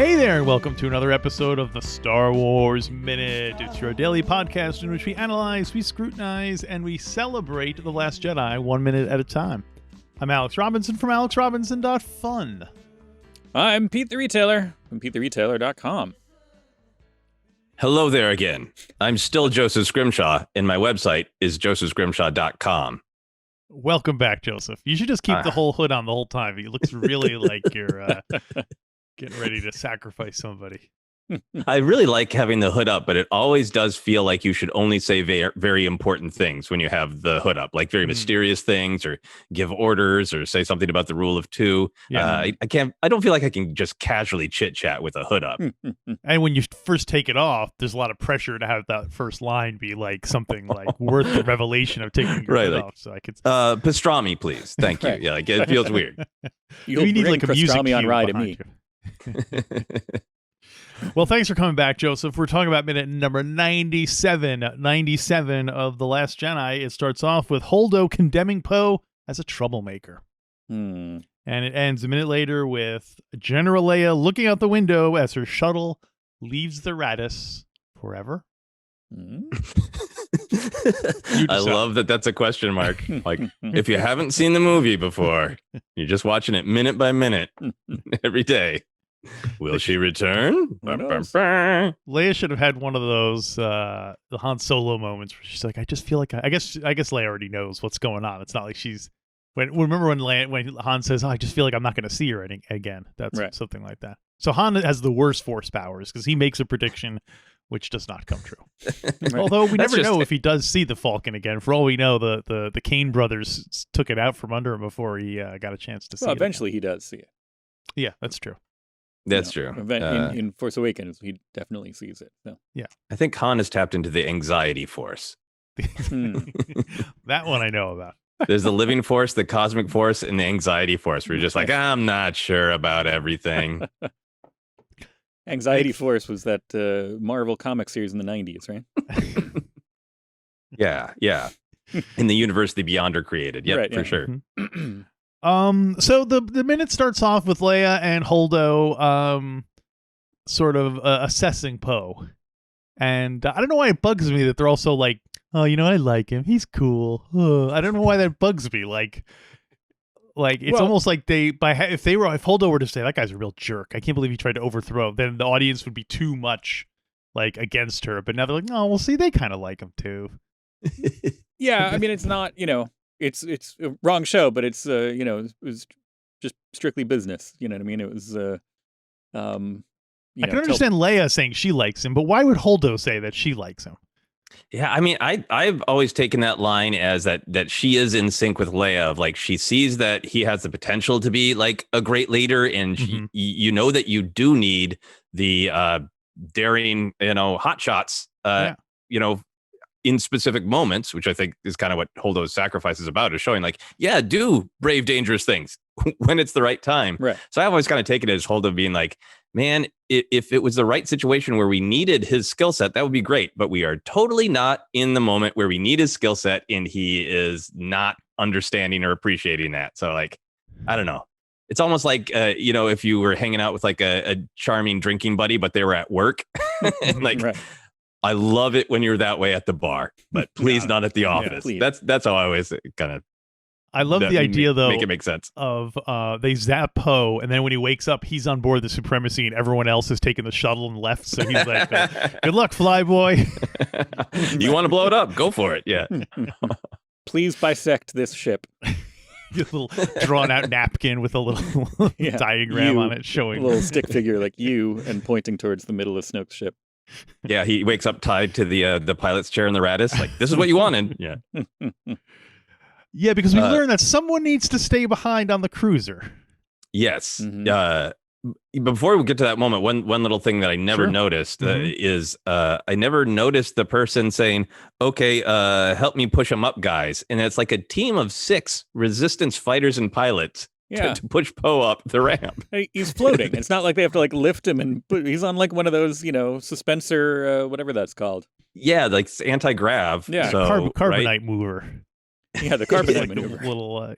Hey there, and welcome to another episode of the Star Wars Minute. It's your daily podcast in which we analyze, we scrutinize, and we celebrate The Last Jedi 1 minute at a time. I'm Alex Robinson from alexrobinson.fun. I'm Pete the Retailer from PeteTheRetailer.com. Hello there again. I'm still Joseph Scrimshaw, and my website is josephscrimshaw.com. Welcome back, Joseph. You should just keep the whole hood on the whole time. It looks really like you're getting ready to sacrifice somebody. I really like having the hood up, but it always does feel like you should only say very important things when you have the hood up, like very mysterious things, or give orders, or say something about the rule of two. Yeah. I don't feel like I can just casually chit chat with a hood up. And when you first take it off, there's a lot of pressure to have that first line be like something like worth the revelation of taking your hood off. So I could pastrami, please. Thank you. Right. Yeah, like it feels weird. You'll need bring like a music pastrami on cue rye to behind me. you. Well, thanks for coming back, Joseph. We're talking about minute number 97 of The Last Jedi. It starts off with Holdo condemning Poe as a troublemaker. And it ends a minute later with General Leia looking out the window as her shuttle leaves the Radis forever. I love that that's a question mark. Like, if you haven't seen the movie before, you're just watching it minute by minute every day. Will she return? Leia should have had one of those the Han Solo moments where she's like, I just feel like I guess Leia already knows what's going on. It's not like she's remember when Han says, I just feel like I'm not going to see her again. That's right. Something like that. So Han has the worst force powers because he makes a prediction which does not come true. Right. Although we never know if he does see the Falcon again. For all we know, the Kane brothers took it out from under him before he got a chance to see it. Well, eventually he does see it. Yeah, that's true. That's true. In Force Awakens, he definitely sees it. So. Yeah. I think Han has tapped into the anxiety force. That one I know about. There's the living force, the cosmic force, and the anxiety force. We're just like, I'm not sure about everything. Anxiety Force was that Marvel comic series in the 90s, right? Yeah. In the universe the Beyonder created. Yep, right, for sure. So the minute starts off with Leia and Holdo sort of assessing Poe. And I don't know why it bugs me that they're also like, oh, I like him. He's cool. I don't know why that bugs me. Like it's almost like if Holdo were to say that guy's a real jerk, I can't believe he tried to overthrow, then the audience would be too much like against her. But now they're like, no, well, see, they kind of like him too. Yeah, I mean, it's not, it's a wrong show, but it's it was just strictly business. You know what I mean? It was I can understand Leia saying she likes him, but why would Holdo say that she likes him? Yeah, I mean, I've always taken that line as that she is in sync with Leia, of like she sees that he has the potential to be like a great leader, and you know that you do need the daring, hot shots, in specific moments, which I think is kind of what Holdo's sacrifice is about, is showing like, yeah, do brave, dangerous things when it's the right time. Right. So I've always kind of taken it as Holdo being like, man, if it was the right situation where we needed his skill set, that would be great. But we are totally not in the moment where we need his skill set, and he is not understanding or appreciating that. So like, I don't know. It's almost like, if you were hanging out with like a charming drinking buddy, but they were at work. Like, right. I love it when you're that way at the bar, but please not at the office. Yeah, that's how I always kind of. I love the idea, though, make it make sense, of they zap Poe, and then when he wakes up, he's on board the Supremacy, and everyone else has taken the shuttle and left. So he's like, good luck, Flyboy. You want to blow it up? Go for it. Yeah. Please bisect this ship. A little drawn-out napkin with a little diagram on it showing. A little stick figure like you, and pointing towards the middle of Snoke's ship. Yeah, he wakes up tied to the pilot's chair in the Radis. Like, this is what you wanted. Yeah. Yeah, because we learned that someone needs to stay behind on the cruiser. Yes. Before we get to that moment, one little thing that I never noticed is I never noticed the person saying, okay, help me push them up, guys. And it's like a team of 6 resistance fighters and pilots to push Poe up the ramp. He's floating. It's not like they have to like lift him, and he's on like one of those, suspensor, whatever that's called. Yeah, like anti-grav. Yeah, so, carbonite mover. Yeah, the carbonite like maneuver. Little,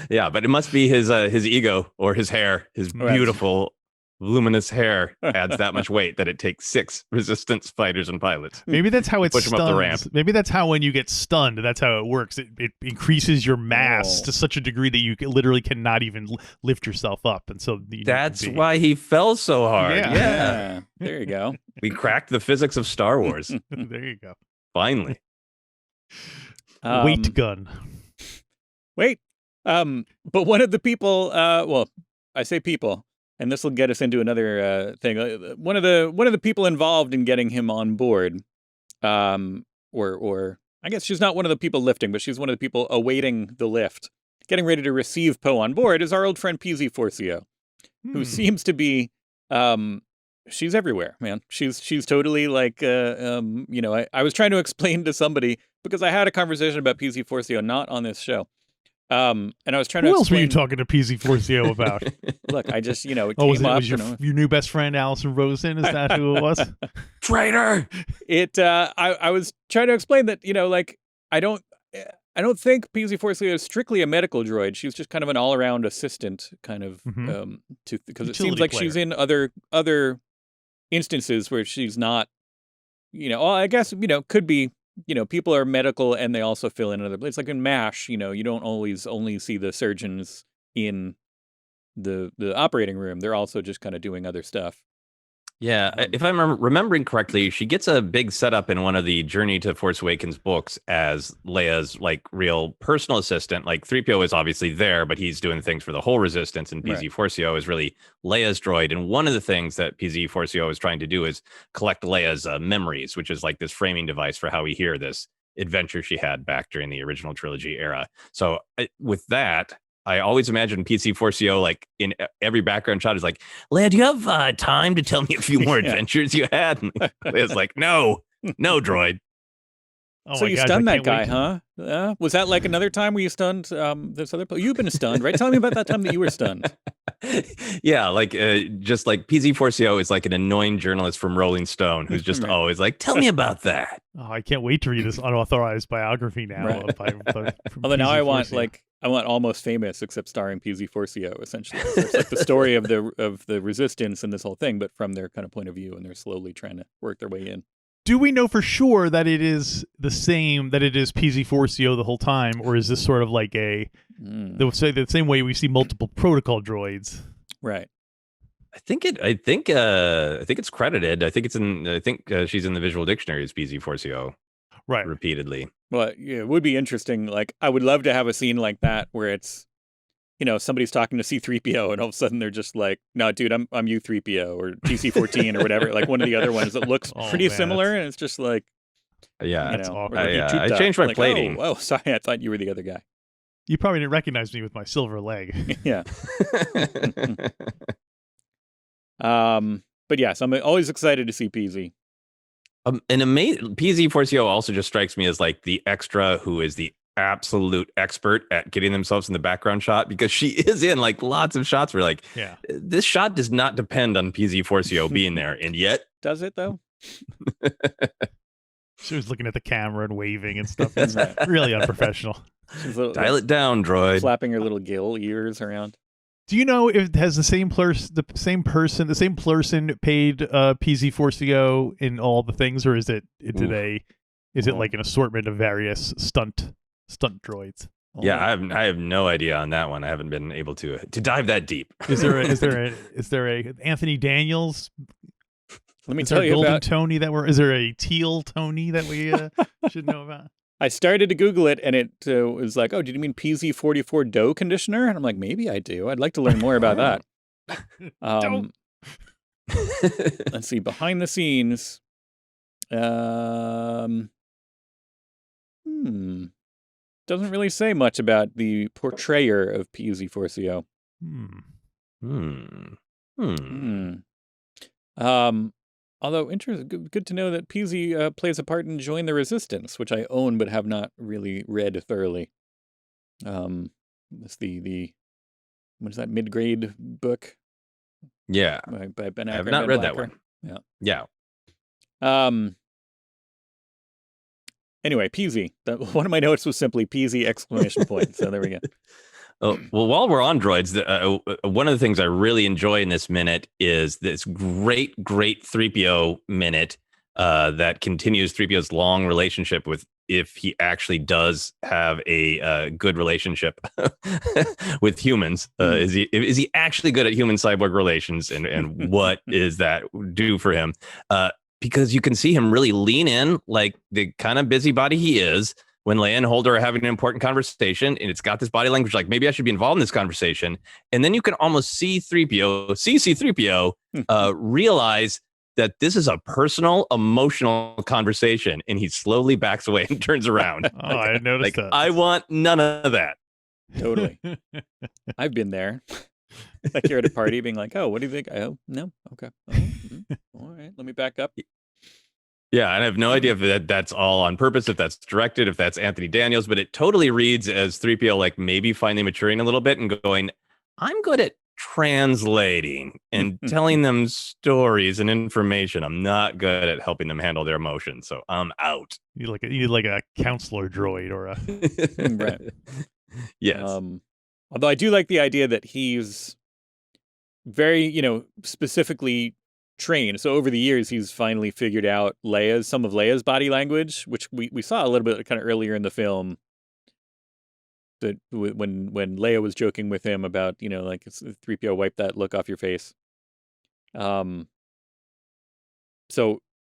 Yeah, but it must be his ego or his hair, his Right. beautiful, luminous hair adds that much weight that it takes 6 resistance fighters and pilots. Maybe that's how it Push 'em up the ramp. stuns. Maybe that's how when you get stunned, that's how it works. It increases your mass Oh. to such a degree that you literally cannot even lift yourself up, and so That's why he fell so hard. Yeah. Yeah. There you go. We cracked the physics of Star Wars. There you go. Finally. Weight gun. Wait. But one of the people, well, I say people, and this will get us into another thing. One of the people involved in getting him on board, or I guess she's not one of the people lifting, but she's one of the people awaiting the lift, getting ready to receive Poe on board, is our old friend PZ Forcio, who seems to be, she's everywhere, man. She's totally like, I was trying to explain to somebody because I had a conversation about PZ Forcio, not on this show. And I was trying to Who else were you explain. talking to PZ Forcio about? Look, I just, it Oh, was came up. it your new best friend Allison Rosen? Is that who it was? Traitor. I was trying to explain that, I don't think PZ Forcio is strictly a medical droid. She's just kind of an all-around assistant, kind of, Mhm. because it Utility seems like she's player. in other instances where she's not, I guess, could be, people are medical and they also fill in other places. Like in MASH, you don't always only see the surgeons in the operating room. They're also just kind of doing other stuff. Yeah, if I'm remembering correctly, she gets a big setup in one of the Journey to Force Awakens books as Leia's like real personal assistant. Like 3PO is obviously there, but he's doing things for the whole Resistance, and PZ Forcio is really Leia's droid. And one of the things that PZ Forcio is trying to do is collect Leia's memories, which is like this framing device for how we hear this adventure she had back during the original trilogy era. So with that, I always imagine PC Forcio like in every background shot is like, Leia, do you have time to tell me a few more adventures you had? And Leia's like, no, droid. Oh So my you gosh, stunned I that can't guy, wait huh? Was that like another time where you stunned this other? You've been stunned, right? Tell me about that time that you were stunned. Yeah, like just like PZ Forcio is like an annoying journalist from Rolling Stone who's just always like, tell me about that. Oh, I can't wait to read this unauthorized biography now. Right. From Although now PZ I want Forcio. I want Almost Famous, except starring PZ Forcio, essentially. So it's like the story of the Resistance and this whole thing, but from their kind of point of view, and they're slowly trying to work their way in. Do we know for sure that it is the same, that it is PZ Forcio the whole time, or is this sort of like the same way we see multiple protocol droids? Right. I think it's credited. I think she's in the visual dictionary as PZ Forcio. Right. Repeatedly. Well, yeah, it would be interesting. Like, I would love to have a scene like that where it's, somebody's talking to C-3PO and all of a sudden they're just like, no, dude, I'm U-3PO or TC-14 or whatever. Like one of the other ones that looks pretty similar. And it's just like, yeah, I changed my plating. Oh, sorry. I thought you were the other guy. You probably didn't recognize me with my silver leg. Yeah. But yes, I'm always excited to see PZ. PZ Forcio also just strikes me as like the extra who is the absolute expert at getting themselves in the background shot, because she is in like lots of shots where like, this shot does not depend on PZ Forcio being there, and yet does it though? She was looking at the camera and waving and stuff. It's really unprofessional. Dial it down, droid. Flapping her little gill ears around. Do you know if it has the same person paid PZ Forcio in all the things, or is it like an assortment of various stunt droids? Yeah, I have no idea on that one. I haven't been able to dive that deep. Is there a Anthony Daniels? Let me tell you Golden about Tony is there a teal Tony that we should know about? I started to Google it, and it was like, oh, did you mean PZ44 dough conditioner? And I'm like, maybe I do. I'd like to learn more about that. Let's see, behind the scenes. Doesn't really say much about the portrayer of PZ Forcio. Although good to know that PZ plays a part in Join the Resistance, which I own but have not really read thoroughly. It's the what is that, mid-grade book? Yeah, by Ben Acker. I have not read that one. Yeah. Anyway, Peasy. One of my notes was simply Peasy exclamation point. So there we go. Oh, well, while we're on droids, one of the things I really enjoy in this minute is this great 3PO minute that continues 3PO's long relationship with, if he actually does have a good relationship with humans. Is he actually good at human cyborg relations, and what is that do for him? Because you can see him really lean in like the kind of busybody he is when Leia and Holdo are having an important conversation, and it's got this body language like, maybe I should be involved in this conversation. And then you can almost see C3PO realize that this is a personal, emotional conversation, and he slowly backs away and turns around. I noticed that. I want none of that. Totally. I've been there. Like you're at a party being like, oh, what do you think? Oh, no. Okay. All right. Let me back up. Yeah, and I have no idea if that's all on purpose, if that's directed, if that's Anthony Daniels, but it totally reads as 3PO like maybe finally maturing a little bit and going, I'm good at translating and telling them stories and information. I'm not good at helping them handle their emotions, so I'm out. You need like a counselor droid or a Right. Yes. Although I do like the idea that he's very, specifically trained. So over the years, he's finally figured out some of Leia's body language, which we saw a little bit kind of earlier in the film. That when Leia was joking with him about, like 3PO, wipe that look off your face. So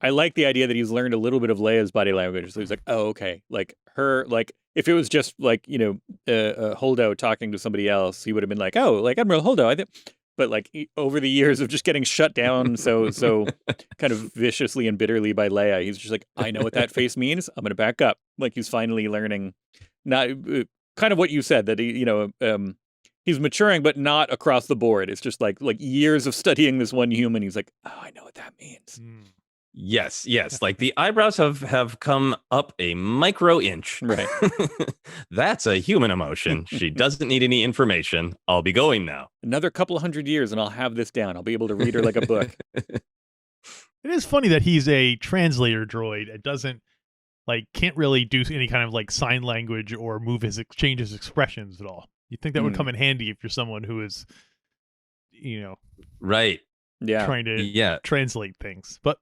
I like the idea that he's learned a little bit of Leia's body language. So he's like, oh, okay. Like her, like if it was just like, Holdo talking to somebody else, he would have been like, oh, like Admiral Holdo. I think. But like over the years of just getting shut down so kind of viciously and bitterly by Leia, he's just like, I know what that face means. I'm going to back up. Like he's finally learning, not kind of what you said, that he, he's maturing, but not across the board. It's just like years of studying this one human. He's like, oh, I know what that means. Yes. Like the eyebrows have come up a micro inch. Right. That's a human emotion. She doesn't need any information. I'll be going now. Another couple of 100 years and I'll have this down. I'll be able to read her like a book. It is funny that he's a translator droid. It doesn't can't really do any kind of like sign language or change his expressions at all. You'd think that would come in handy if you're someone who is, right. Yeah. Trying to translate things. But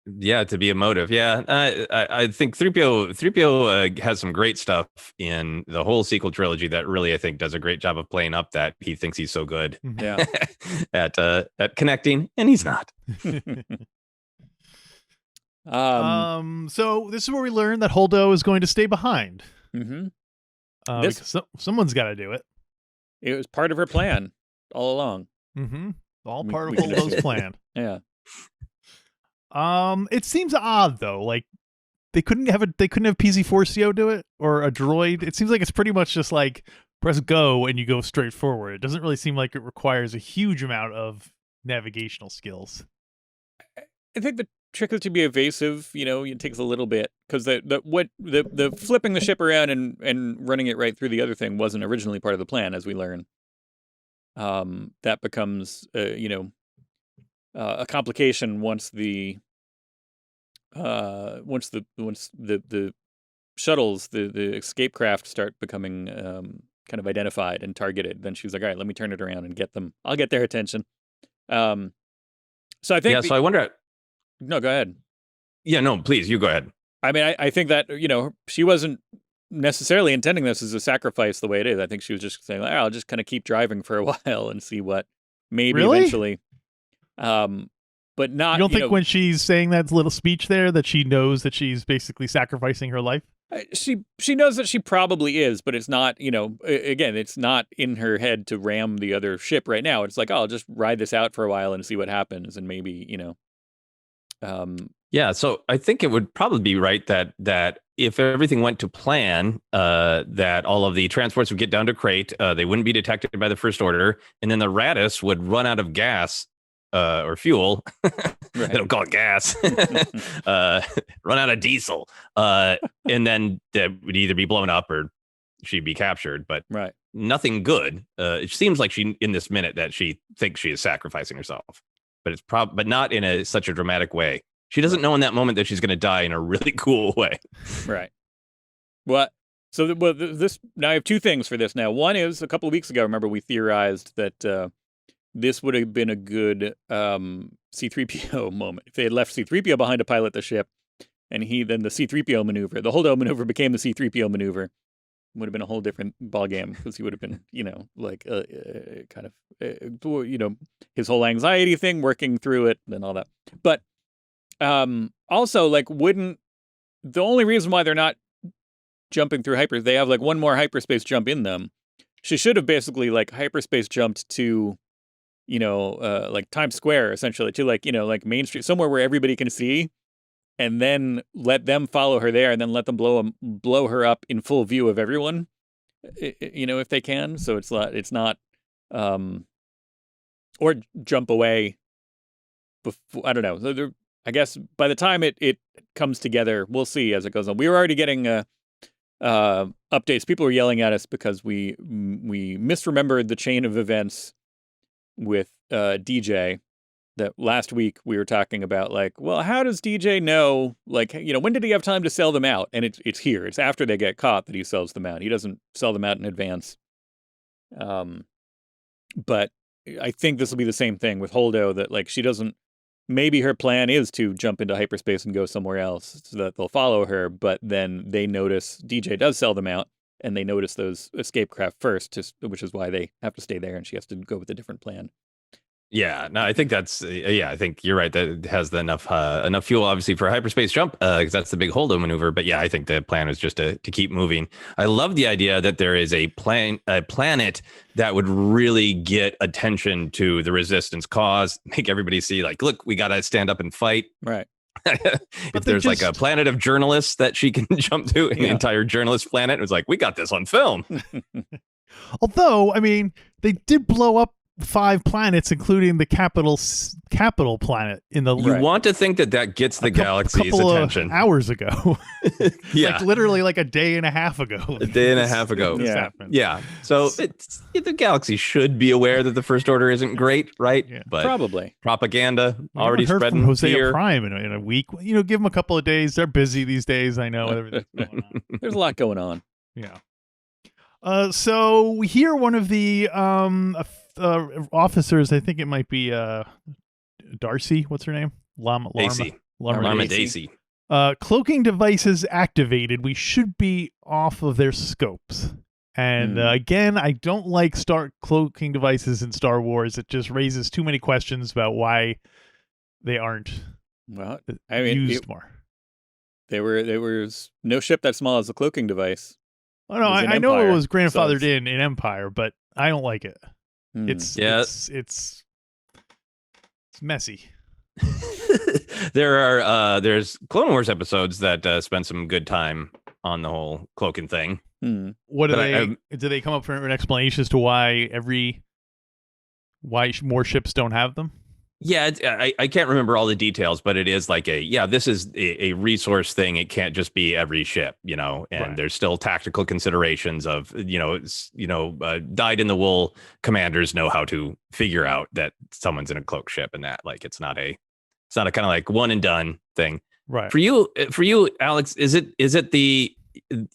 yeah, to be emotive. Yeah, I think 3PO has some great stuff in the whole sequel trilogy that really, I think, does a great job of playing up that he thinks he's so good at connecting, and he's not. So this is where we learn that Holdo is going to stay behind. Mm-hmm. Because someone's got to do it. It was part of her plan all along. Mm-hmm. All part of Holdo's plan. Yeah. It seems odd though. Like they couldn't have PZ4CO do it, or a droid. It seems like it's pretty much just like press go and you go straight forward. It doesn't really seem like it requires a huge amount of navigational skills. I think the trick is to be evasive. It takes a little bit because the flipping the ship around and running it right through the other thing wasn't originally part of the plan, as we learn. That becomes a complication once the shuttles, the escape craft start becoming kind of identified and targeted. Then she's like, all right, let me turn it around and get them. I'll get their attention. So I think. So I wonder. No, go ahead. Yeah, no, please, you go ahead. I mean, I think that she wasn't necessarily intending this as a sacrifice the way it is. I think she was just saying, I'll just kind of keep driving for a while and see what maybe eventually. But not. You don't think when she's saying that little speech there that she knows that she's basically sacrificing her life? She knows that she probably is, but it's not. Again, it's not in her head to ram the other ship right now. It's like, I'll just ride this out for a while and see what happens, and maybe Yeah, so I think it would probably be right that if everything went to plan, that all of the transports would get down to Crate, they wouldn't be detected by the First Order, and then the Raddus would run out of gas or fuel. They don't call it gas. Run out of diesel, and then that would either be blown up or she'd be captured. But nothing good. It seems like she in this minute that she thinks she is sacrificing herself, but it's but not in such a dramatic way. She doesn't know in that moment that she's going to die in a really cool way. Right. What? So this now I have two things for this. Now, one is a couple of weeks ago. Remember, we theorized that this would have been a good C-3PO moment if they had left C-3PO behind to pilot the ship, and then the C-3PO maneuver, the holdo maneuver, became the C-3PO maneuver. Would have been a whole different ballgame because he would have been, like kind of, his whole anxiety thing, working through it and all that. But also, like, the only reason why they're not jumping through they have like one more hyperspace jump in them. She should have basically like hyperspace jumped to, like Times Square, essentially, to like, like Main Street, somewhere where everybody can see. And then let them follow her there, and then let them blow her up in full view of everyone, if they can. So it's not, or jump away. Before, I don't know. I guess by the time it comes together, we'll see as it goes on. We were already getting updates. People were yelling at us because we misremembered the chain of events with DJ. That last week we were talking about, like, well, how does DJ know, like, when did he have time to sell them out? And it's here. It's after they get caught that he sells them out. He doesn't sell them out in advance. But I think this will be the same thing with Holdo, that, like, she doesn't, maybe her plan is to jump into hyperspace and go somewhere else so that they'll follow her, but then they notice DJ does sell them out, and they notice those escape craft first, which is why they have to stay there, and she has to go with a different plan. Yeah, no, I think that's I think you're right. That it has enough fuel, obviously, for a hyperspace jump, because that's the big holdo maneuver. But yeah, I think the plan is just to keep moving. I love the idea that there is a planet that would really get attention to the resistance cause, make everybody see, like, look, we got to stand up and fight. Right. If there's like a planet of journalists that she can jump to, an entire journalist planet, it was like, we got this on film. Although, I mean, they did blow up 5 planets, including the capital planet in the. You want to think that gets the galaxy's attention. Hours ago, yeah, like literally like a day and a half ago. Yeah. So the galaxy should be aware that the First Order isn't great, right? Yeah. But probably I propaganda haven't already heard spreading from Hosea fear. Prime in a week. Give them a couple of days. They're busy these days. I know everything's going on. There's a lot going on. Yeah. So we hear one of the officers, I think it might be Darcy. What's her name? Lama Daisy. Cloaking devices activated. We should be off of their scopes. And again, I don't like cloaking devices in Star Wars. It just raises too many questions about why they aren't used more. There was no ship that small as a cloaking device. Oh no, I know it was grandfathered in Empire, but I don't like it. It's messy. There's Clone Wars episodes that spend some good time on the whole cloaking thing. What do they come up for an explanation as to why more ships don't have them? Yeah, I can't remember all the details, but it is like this is a resource thing. It can't just be every ship, and right. There's still tactical considerations of, dyed-in-the-wool commanders know how to figure out that someone's in a cloak ship, and that, like, it's not a kind of like one and done thing. Right. For you, Alex, is it the,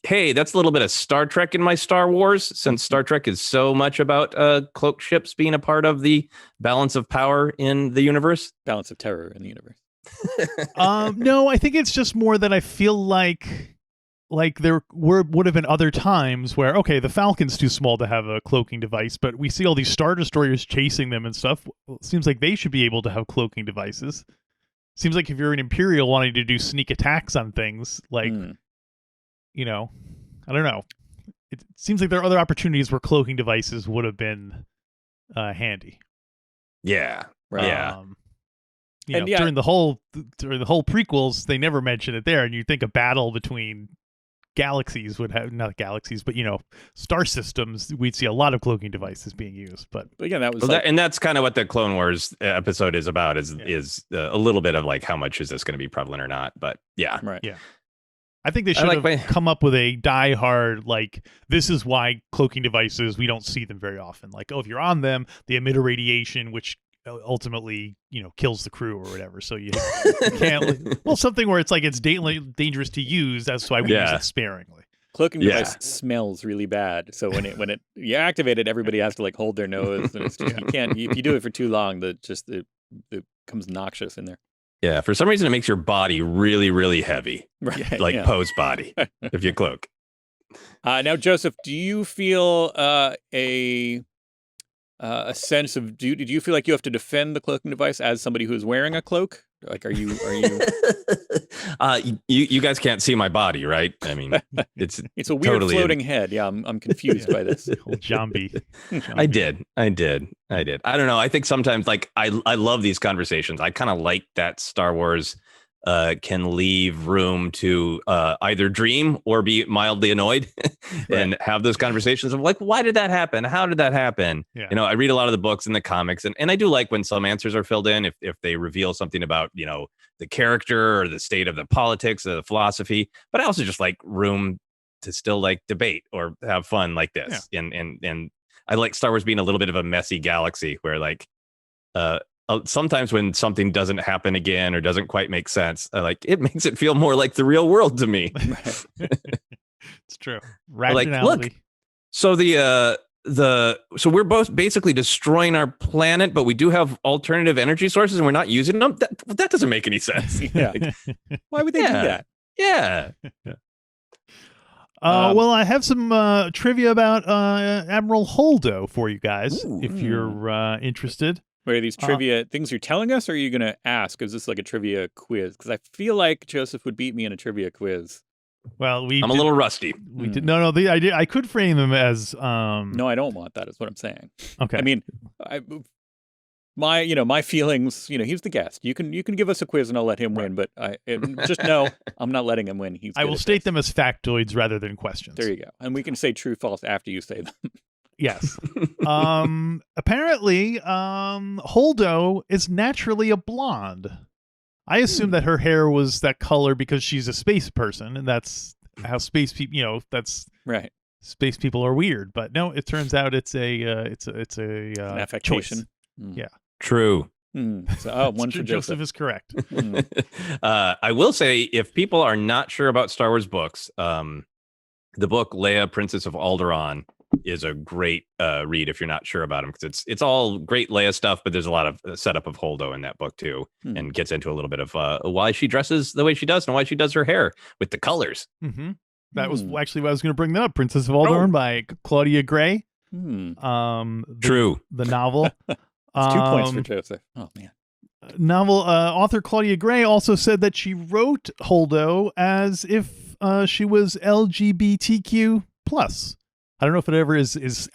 hey, that's a little bit of Star Trek in my Star Wars, since Star Trek is so much about cloak ships being a part of the balance of power in the universe? Balance of terror in the universe. No, I think it's just more that I feel like there would have been other times where, okay, the Falcon's too small to have a cloaking device, but we see all these Star Destroyers chasing them and stuff. Well, it seems like they should be able to have cloaking devices. Seems like if you're an Imperial wanting to do sneak attacks on things, like... I don't know. It seems like there are other opportunities where cloaking devices would have been handy. Yeah. Right. During the whole prequels, they never mention it there, and you'd think a battle between galaxies would have, not galaxies, but star systems, we'd see a lot of cloaking devices being used. But again, that was and that's kind of what the Clone Wars episode is about. Is a little bit of like, how much is this going to be prevalent or not? But yeah, right, yeah. I think they should have come up with a die-hard, like, this is why cloaking devices, we don't see them very often. Like, if you're on them, they emit a radiation which ultimately, kills the crew or whatever. So you can't. Well, something where it's like it's dangerous to use. That's why we use it sparingly. Cloaking device smells really bad. So when you activate it, everybody has to like hold their nose, and it's just you can't. If you do it for too long, it comes noxious in there. Yeah, for some reason it makes your body really, really heavy, Right? like Poe's body, if you cloak. Now, Joseph, do you feel a sense of did you feel like you have to defend the cloaking device as somebody who is wearing a cloak? Like, are you? You guys can't see my body, right? I mean, it's a weird totally floating head. Yeah, I'm confused by this. Old zombie. I did. I don't know. I think sometimes, like, I love these conversations. I kind of like that Star Wars can leave room to either dream or be mildly annoyed and have those conversations of like, why did that happen? How did that happen? Yeah. I read a lot of the books and the comics, and I do like when some answers are filled in if they reveal something about, the character or the state of the politics or the philosophy. But I also just like room to still like debate or have fun like this. Yeah. And I like Star Wars being a little bit of a messy galaxy where like sometimes when something doesn't happen again or doesn't quite make sense, it makes it feel more like the real world to me. It's true. Like, look, so so we're both basically destroying our planet, but we do have alternative energy sources and we're not using them. That doesn't make any sense. Yeah. Why would they do that? Yeah. Well, I have some trivia about Admiral Holdo for you guys, if you're interested. Wait, are these trivia things you're telling us, or are you going to ask? Is this like a trivia quiz? Because I feel like Joseph would beat me in a trivia quiz. Well, I'm a little rusty. We did no. I could frame them as. No, I don't want that. Is what I'm saying. Okay. I mean, my feelings. He's the guest. You can give us a quiz and I'll let him win. But just know I'm not letting him win. I will state them as factoids rather than questions. There you go. And we can say true, false after you say them. Yes. Apparently, Holdo is naturally a blonde. I assume that her hair was that color because she's a space person, and that's how space people, that's right. Space people are weird, but no, it turns out it's an affectation. Yeah. True. So, one for Joseph is correct. I will say, if people are not sure about Star Wars books, the book Leia, Princess of Alderaan is a great read if you're not sure about him, because it's all great Leia stuff, but there's a lot of setup of Holdo in that book too, and gets into a little bit of why she dresses the way she does and why she does her hair with the colors. Mm-hmm. That was actually what I was going to bring that up. Princess of Alderaan by Claudia Gray. True. The novel. It's 2 points for Joseph. Oh man. Novel author Claudia Gray also said that she wrote Holdo as if she was LGBTQ plus. I don't know if it ever is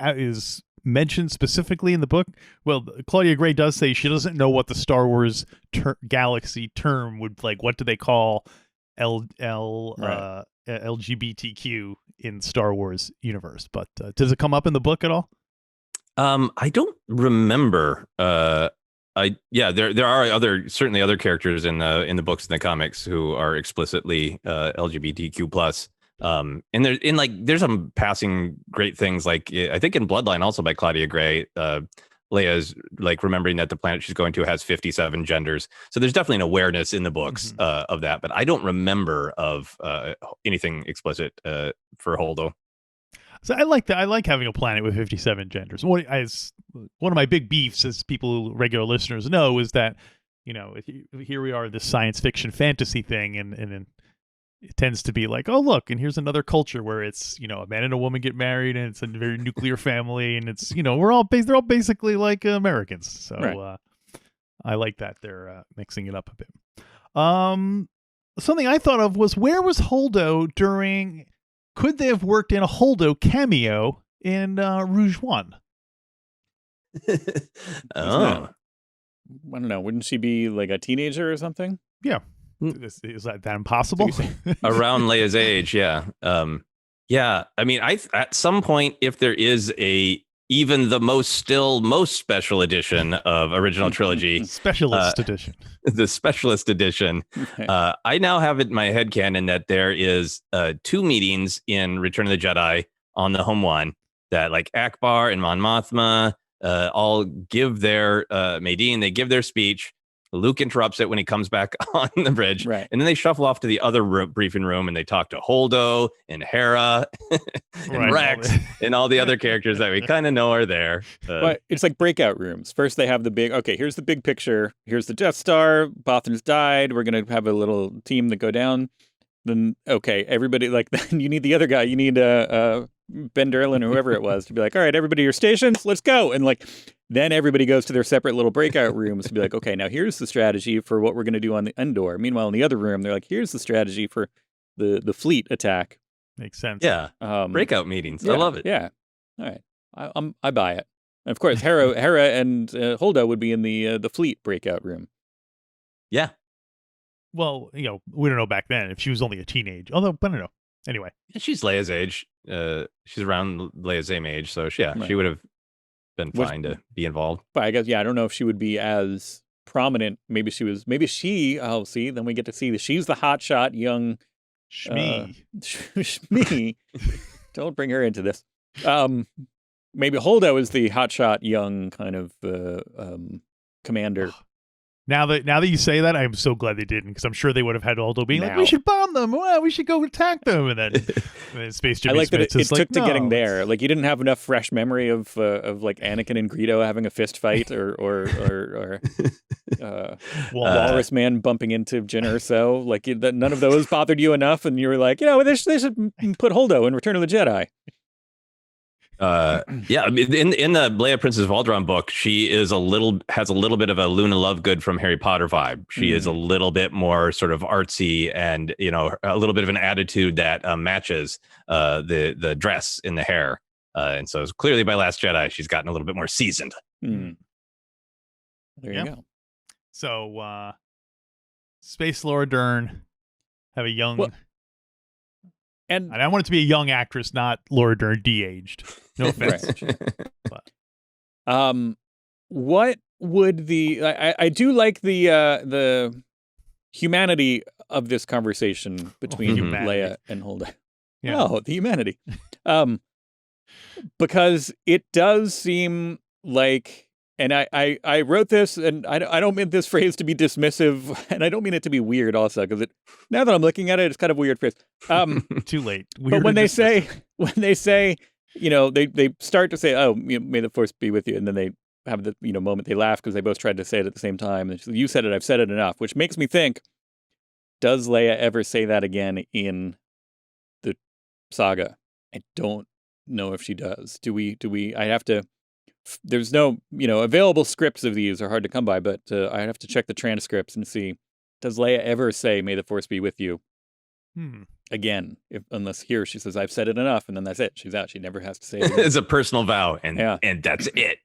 mentioned specifically in the book. Well, Claudia Gray does say she doesn't know what the Star Wars galaxy term would like. What do they call LGBTQ in Star Wars universe? But does it come up in the book at all? I don't remember. There are certainly other characters in the books and the comics who are explicitly LGBTQ plus. And there's some passing great things, like I think in Bloodline, also by Claudia Gray, Leia's like remembering that the planet she's going to has 57 genders. So there's definitely an awareness in the books of that, but I don't remember of anything explicit for Holdo. So I like that. I like having a planet with 57 genders. One of my big beefs, as regular listeners know, is that here we are, this science fiction fantasy thing, and it tends to be like, oh, look, and here's another culture where it's, a man and a woman get married and it's a very nuclear family, and it's, they're all basically like Americans. So right. I like that they're mixing it up a bit. Something I thought of was, where was Holdo could they have worked in a Holdo cameo in Rouge One? I don't know. Wouldn't she be like a teenager or something? Yeah. Is that impossible? Around Leia's age, yeah. Yeah, I mean, at some point, if there is even the most special edition of original trilogy, specialist edition, the specialist edition, I now have it in my headcanon that there is 2 meetings in Return of the Jedi on the Home One that, like, Akbar and Mon Mothma all give their Maydeen, they give their speech. Luke interrupts it when he comes back on the bridge. Right. And then they shuffle off to the other briefing room and they talk to Holdo and Hera and Rex and all the other characters that we kind of know are there. But it's like breakout rooms. First, they have the big, okay, here's the big picture. Here's the Death Star. Bothan's died. We're going to have a little team that go down. Then, okay, everybody, like, then you need the other guy. You need Ben Derlin or whoever it was to be like, all right, everybody, your stations, let's go. And like, then everybody goes to their separate little breakout rooms to be like, okay, now here's the strategy for what we're going to do on the Endor. Meanwhile, in the other room, they're like, here's the strategy for the fleet attack. Makes sense. Yeah. Breakout meetings. I love it. Yeah. All right. I buy it. And of course, Hera and Holdo would be in the fleet breakout room. Yeah. Well, we don't know back then if she was only a teenage. Although, I don't know. Anyway. Yeah, she's Leia's age. She's around Leia's same age. So, yeah, Right. she would have been fine to be involved. But I guess, I don't know if she would be as prominent. Maybe she, oh, see, then we get to see that she's the hotshot young Shmi. Shmi. Don't bring her into this. Maybe Holdo is the hotshot young kind of commander. Now that you say that, I'm so glad they didn't, because I'm sure they would have had Aldo being like, Now. "We should bomb them. Well, we should go attack them." And then Space Jimmy I like Smith's that it just took like, to no, getting there. Like, you didn't have enough fresh memory of like Anakin and Greedo having a fist fight, or Walrus Man bumping into Jyn Erso. Like, none of those bothered you enough, and you were like, they should put Holdo in Return of the Jedi. Yeah, in the Leia Princess of Alderaan book, she has a little bit of a Luna Lovegood from Harry Potter vibe. She is a little bit more sort of artsy, and a little bit of an attitude that matches the dress in the hair. And so clearly by Last Jedi, she's gotten a little bit more seasoned. There you go. So Space Laura Dern have a young. And I want it to be a young actress, not Laura Dern de-aged. No offense. Right. What would I do like the humanity of this conversation between Leia and Holdo. Yeah. Oh, the humanity. Because it does seem like, and I wrote this, and I don't mean this phrase to be dismissive, and I don't mean it to be weird also, because now that I'm looking at it, it's kind of a weird phrase. Too late. But when they say, they start to say, "Oh, may the Force be with you," and then they have the moment they laugh because they both tried to say it at the same time. And you said it, I've said it enough, which makes me think: does Leia ever say that again in the saga? I don't know if she does. Do we? I have to. There's no, available scripts of these are hard to come by, but I have to check the transcripts and see, does Leia ever say, "May the Force be with you," again? Unless here she says, "I've said it enough," and then that's it. She's out. She never has to say it again. It's a personal vow, and that's it.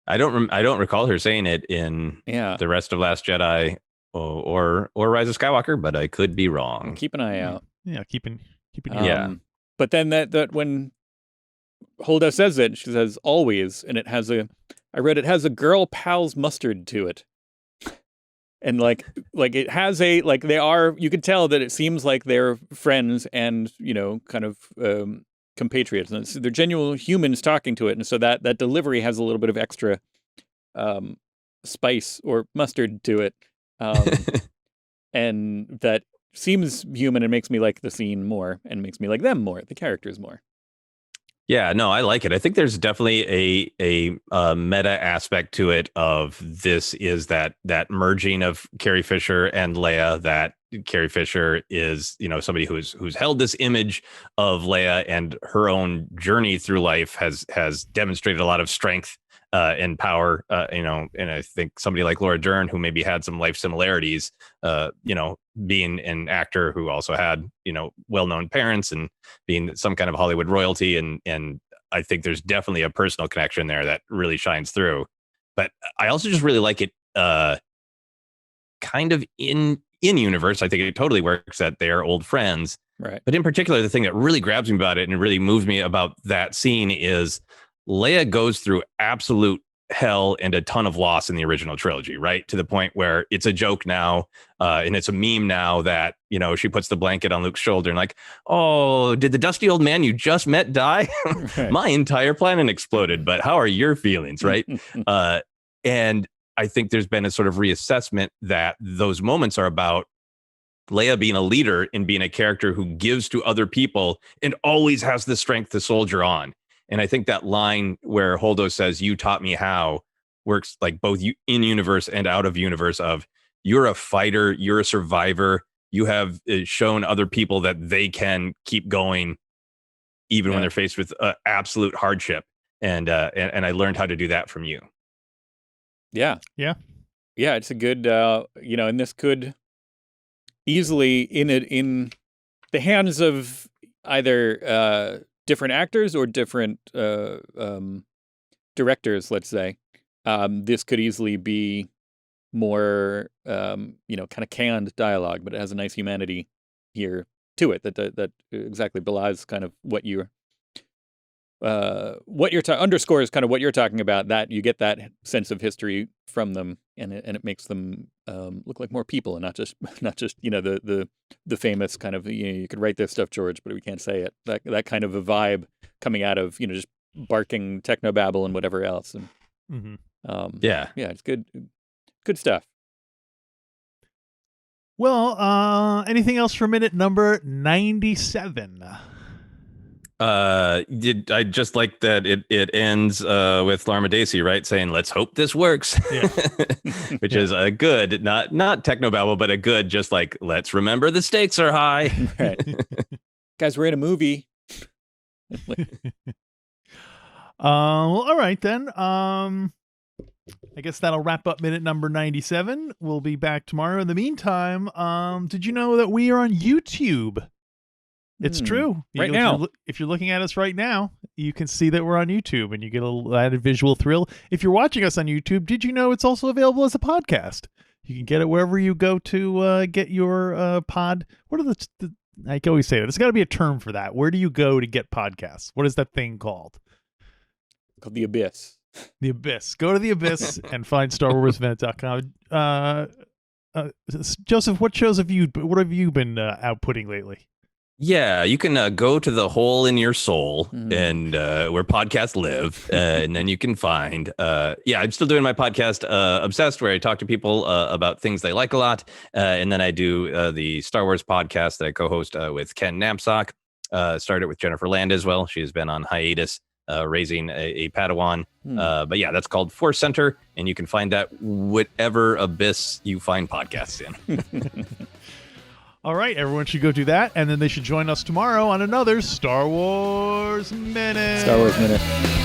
I don't recall her saying it in the rest of Last Jedi or Rise of Skywalker, but I could be wrong. Keep an eye out. Yeah, keeping. But then that when Holdo says it, she says always, and it has it has a girl pal's mustard to it. And like it has you can tell that it seems like they're friends and, kind of compatriots. And they're genuine humans talking to it. And so that delivery has a little bit of extra spice or mustard to it. And that seems human and makes me like the scene more and makes me like them more, the characters more. Yeah, no, I like it. I think there's definitely a meta aspect to it. Of this is that merging of Carrie Fisher and Leia. That Carrie Fisher is somebody who's held this image of Leia, and her own journey through life has demonstrated a lot of strength and power. And I think somebody like Laura Dern, who maybe had some life similarities, being an actor who also had, well-known parents and being some kind of Hollywood royalty. And I think there's definitely a personal connection there that really shines through. But I also just really like it kind of in universe. I think it totally works that they are old friends. Right. But in particular, the thing that really grabs me about it and really moves me about that scene is Leia goes through absolute hell and a ton of loss in the original trilogy, right? To the point where it's a joke now, and it's a meme now that, you know, she puts the blanket on Luke's shoulder and like, oh, did the dusty old man you just met die? Right. My entire planet exploded, but how are your feelings, right? And I think there's been a sort of reassessment that those moments are about Leia being a leader and being a character who gives to other people and always has the strength to soldier on. And I think that line where Holdo says, "You taught me how," works like both in universe and out of universe of you're a fighter, you're a survivor. You have shown other people that they can keep going even when they're faced with absolute hardship. And I learned how to do that from you. Yeah. It's a good, and this could easily in the hands of either different actors or different directors, let's say, this could easily be more, kind of canned dialogue, but it has a nice humanity here to it that exactly belies kind of what you're underscores kind of what you're talking about, that you get that sense of history from them, and it makes them look like more people and not just the famous kind of, you could write this stuff, George, but we can't say it, that kind of a vibe coming out of just barking technobabble and whatever else. And it's good stuff. Well, anything else for minute number 97? I just like that it ends with Larma Dacey, right, saying let's hope this works. Which is a good, not technobabble, but a good, just like, let's remember the stakes are high. Right. Guys, we're in a movie. Well, all right then. I guess that'll wrap up minute number 97. We'll be back tomorrow. In the meantime, did you know that we are on YouTube? It's true. Now. If you're looking at us right now, you can see that we're on YouTube and you get a little added visual thrill. If you're watching us on YouTube, did you know it's also available as a podcast? You can get it wherever you go to get your pod. What are the I can always say that. There's got to be a term for that. Where do you go to get podcasts? What is that thing called? Called The Abyss. The Abyss. Go to The Abyss and find StarWarsVent.com. Joseph, what have you been outputting lately? Yeah, you can go to the hole in your soul and where podcasts live, and then you can find. I'm still doing my podcast, Obsessed, where I talk to people about things they like a lot, and then I do the Star Wars podcast that I co-host with Ken Knapsack. Started with Jennifer Land as well. She has been on hiatus, raising a Padawan. But yeah, that's called Force Center, and you can find that whatever abyss you find podcasts in. All right, everyone should go do that, and then they should join us tomorrow on another Star Wars Minute. Star Wars Minute.